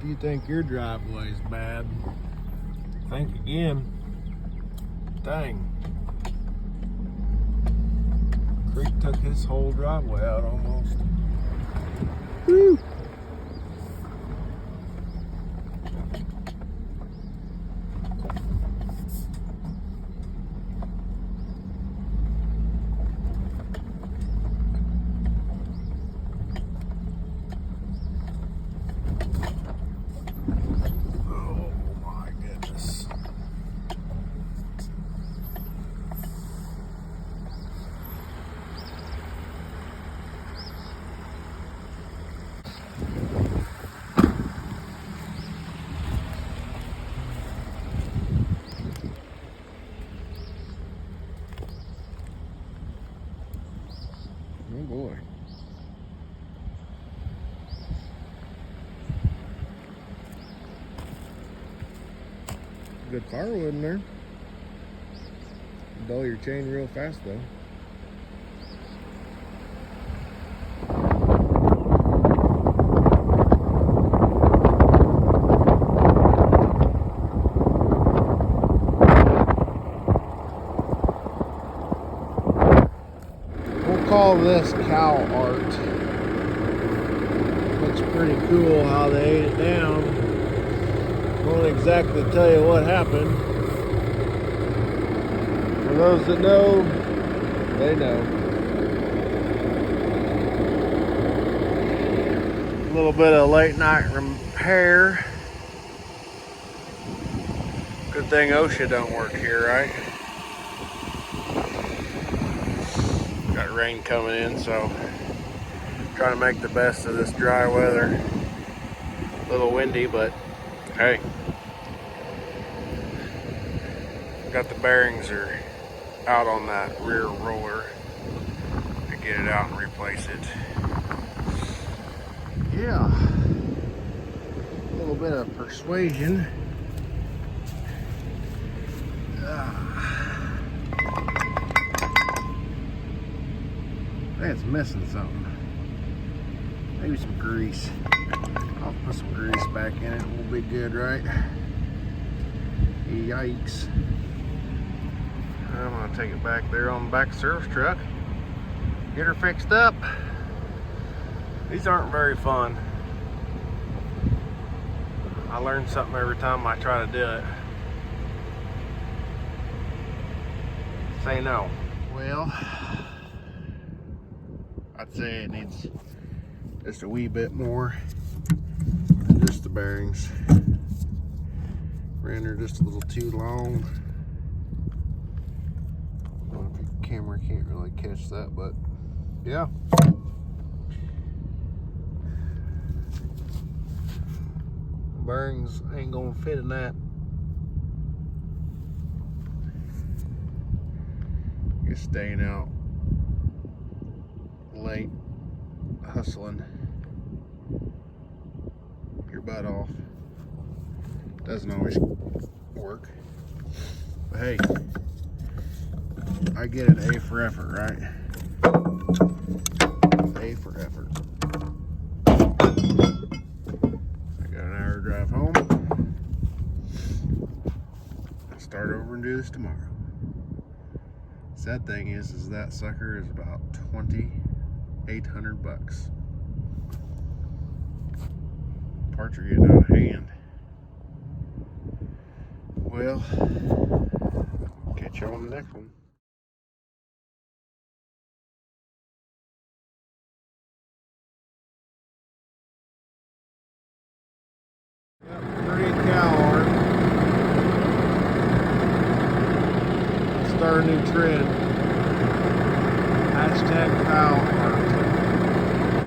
If you think your driveway's bad, think again. Dang. Creek took his whole driveway out almost. Woo! Oh boy. Good firewood in there. Dull your chain real fast though. We'll call this cow art. Looks pretty cool how they ate it down. Won't exactly tell you what happened. For those that know, they know. A little bit of late night repair. Good thing OSHA don't work here, right? Got rain coming in, so trying to make the best of this dry weather. A little windy, but hey. Got the bearings are out on that rear roller to get it out and replace it. Yeah, a little bit of persuasion. I think it's missing something. Maybe some grease. I'll put some grease back in it. We'll be good, right? Yikes. I'm gonna take it back there on the back of the service truck. Get her fixed up. These aren't very fun. I learn something every time I try to do it. Say no. Well, I'd say it needs just a wee bit more than just the bearings. Ran her just a little too long. I don't know if your camera can't really catch that, but yeah. Bearings ain't gonna fit in that. You're staying out late, hustling your butt off. Doesn't always work. But hey, I get an A for effort, right? A for effort. I got an hour drive home. I'll start over and do this tomorrow. Sad thing is that sucker is about $2,800. Parts are getting out of hand. Well, catch you on the next one. Yep, pretty cow art. Start a new trend. Hashtag cow art.